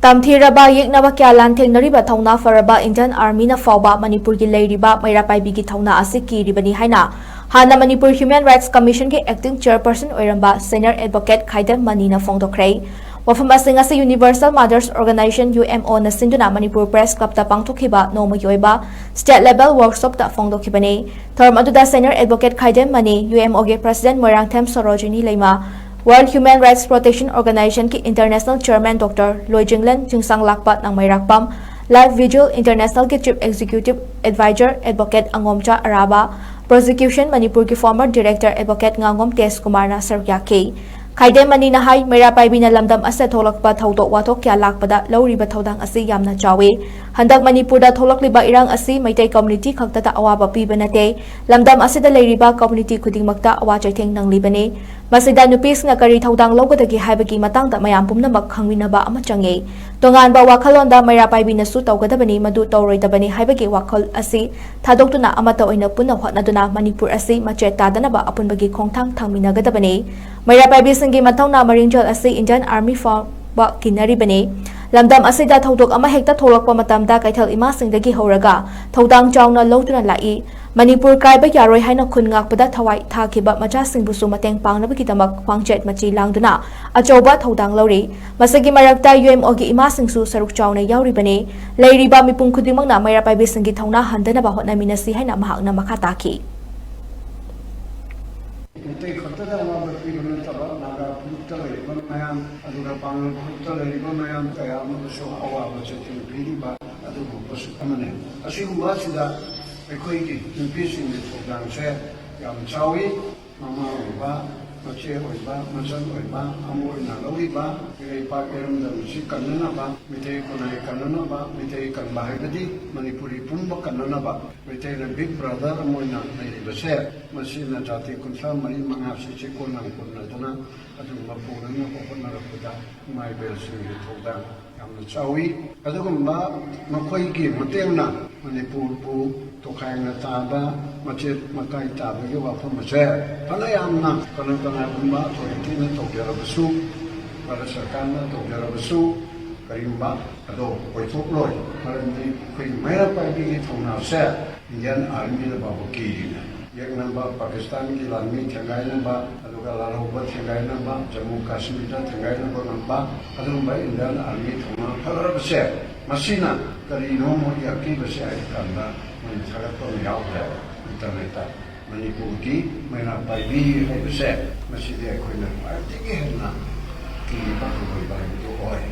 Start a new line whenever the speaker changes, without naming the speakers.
Tamthiraba yeknaba kya lanthengnariba thongna faraba Indian Army na fawba Manipur gi leiriba Mairapaibi gi thongna ase kiribani haina hana Manipur Human Rights Commission ki acting chairperson oiramba senior advocate 𝗣𝗛𝗢𝗓 Mani na phongdokhrei wafam asing ase Universal Mothers Organization UMO na sinduna Manipur Press Club ta pangthokhiba noma yoiba state level workshop ta phongdokhibani thorm aduda senior advocate 𝗣𝗢𝗓 Mani UMO ge president Moirangthem Sarojini Leima World Human Rights Protection Organization ki International Chairman Dr. 𝗤𝗎𝗓𝗓 𝗔𝗡𝗒 lakpat ng Mayrakpam, Live Vigil International ki Chief Executive Advisor Advocate Angomcha Araba, Prosecution Manipur ki former Director Advocate Ngangom Kes Kumar na Sargyakei. 𝗣𝗣𝗓 Mani na hai Mairapaibi na lamdam ase tholakpa thodok wathok kya lakpada lauriba thodang ase yamna chawi. Handak Manipur da tholakliba irang ase Maitai community khakta ta awaba piba nate, lamdam ase da leiriba community khudingmakta awa chaitheng nanglibani. Masida nupis nga kari thodang lawgadagi haibagi matangda mayam pumnamak khangminaba ama changi. Tonganba wakhalonda Mairapaibi na su tawgadabani madu tawroidabani haibagi wakhal ase thadoktuna amata oina punna hotnaduna Manipur ase machet tadanaba apunbagi khongthang thangminagadabani. Mairapaibi singi mathauna maringjal ase Indian Army ba kinaribani. Lamdam asida thodok ama hekta tholakpa matamda kaithal ima singdagi horaga thodang chawna lawtuna lai Manipur kaiba yaroi haina khun ngakpada thawai thakiba macha singbusu mateng pangnabagitamak khwangchet machi langduna achoba thodang lawri masagi marakta UMO gi ima singsu saruk chawna yauribani leiriba mipum khudimangna Mairapaibi singi thawna handanaba hotnaminasi haina mahakna makha taki
ꯑꯩꯈꯣꯏꯒꯤ ꯅꯨꯄꯤꯁꯤꯡꯒꯤ ꯊꯧꯗꯥꯡꯁꯦ ꯌꯥꯝ ꯆꯥꯎꯏ ꯃꯃꯥ ꯑꯣꯏꯕ ꯃꯆꯦ ꯑꯣꯏꯕ ꯃꯆꯟ ꯑꯣꯏꯕ ꯑꯃ ꯑꯣꯏꯅ ꯂꯧꯔꯤꯕ ꯏꯔꯩꯄꯥꯛ ꯏꯔꯝꯗꯝꯁꯤ ꯀꯟꯅꯅꯕ ꯃꯤꯇꯩ ꯈꯨꯟꯅꯥꯏ ꯀꯟꯅꯅꯕ ꯃꯤꯇꯩ ꯀꯟꯕ ꯍꯥꯏꯕꯗꯤ ꯃꯅꯤꯄꯨꯔꯤ ꯄꯨꯝꯕ ꯀꯟꯅꯅꯕ ꯃꯩꯇꯩꯅ ꯕꯤꯛ ꯕ꯭ꯔꯗꯔ ꯑꯃ ꯑꯣꯏꯅ ꯂꯩꯔꯤꯕꯁꯦ ꯃꯁꯤꯅ ꯖꯥꯇꯤ ꯀꯨꯟꯊ꯭ꯔꯥ ꯃꯔꯤ ꯃꯉꯥꯁꯤ ꯆꯦꯀꯣꯟꯅ ꯄꯨꯟꯅꯗꯨꯅ ꯑꯗꯨꯒꯨꯝꯕ ꯄꯨꯅꯅꯕ ꯍꯣꯠꯅꯔꯛꯄꯗ ꯏꯃꯥ ꯏꯕꯦꯜꯁꯤꯡꯒꯤ ꯊꯧꯗꯥꯡ ꯌꯥꯝꯅ ꯆꯥꯎꯏ ꯑꯗꯨꯒꯨꯝꯕ ꯃꯈꯣꯏꯒꯤ ꯃꯇꯦꯡꯅ ꯃꯅꯤꯄꯨꯔꯕꯨ ꯇꯣꯈꯥꯏꯅ ꯇꯥꯕ ꯃꯆꯦꯠ ꯃꯀꯥꯏ ꯇꯥꯕꯒꯤ ꯋꯥꯐꯝ ꯑꯁꯦ ꯐꯅ ꯌꯥꯝꯅ ꯀꯅꯥꯒꯨꯝꯕ ꯑꯣꯊꯣꯔꯤꯇꯤꯅ ꯇꯧꯖꯔꯕꯁꯨ ꯚꯥꯔꯠ ꯁꯔꯀꯥꯔꯅ ꯇꯧꯖꯔꯕꯁꯨ ꯀꯔꯤꯒꯨꯝꯕ ꯑꯗꯣ ꯑꯣꯏꯊꯣꯛꯂꯣꯏ ꯃꯔꯝꯗꯤ ꯑꯩꯈꯣꯏꯒꯤ ꯃꯩꯔꯥꯄꯥꯏꯕꯤꯒꯤ ꯊꯧꯅꯥꯁꯦ ꯏꯟꯗꯤꯌꯟ ꯑꯥꯔꯃꯤꯅ ꯐꯥꯎꯕ ꯀꯤꯔꯤꯅꯦ ꯌꯦꯛꯅꯕ ꯄꯥꯀꯤꯁꯇꯥꯟꯒꯤ ꯂꯥꯟꯃꯤ ꯊꯦꯡꯒꯥꯏꯅꯕ ꯑꯗꯨꯒ ꯂꯥꯜꯍꯧꯕ ꯊꯦꯡꯒꯥꯏꯅꯕ ꯖꯃꯨ ꯀꯥꯁꯃꯤꯔꯗ ꯊꯦꯡꯒꯥꯏꯅꯕ ꯉꯝꯕ ꯑꯗꯨꯒꯨꯝꯕ ꯏꯟꯗꯤꯌꯟ ꯑꯥꯔꯃꯤ ꯊꯧꯅꯥ ꯐꯒꯠꯂꯕꯁꯦ ꯃꯁꯤꯅ ꯀꯔꯤꯅꯣ ꯃꯣꯏꯒꯤ ꯑꯀꯤꯕꯁꯦ ꯍꯥꯏꯔꯀꯥꯟꯗ ꯃꯣꯏꯅ ꯊꯥꯒꯠꯄ ꯑꯃ ꯌꯥꯎꯈ꯭ꯔꯦ ꯏꯟꯇꯔꯅꯦꯠꯇ ꯃꯅꯤꯄꯨꯔꯒꯤ ꯃꯩꯔꯥꯄꯥꯏꯕꯤ ꯍꯥꯏꯕꯁꯦ ꯃꯁꯤꯗꯤ ꯑꯩꯈꯣꯏꯅ ꯈ꯭ꯋꯥꯏꯗꯒꯤ ꯍꯦꯟꯅ ꯀꯤꯕ ꯍꯪꯒꯣꯏꯕ ꯍꯥꯏꯕꯗꯨ ꯑꯣꯏ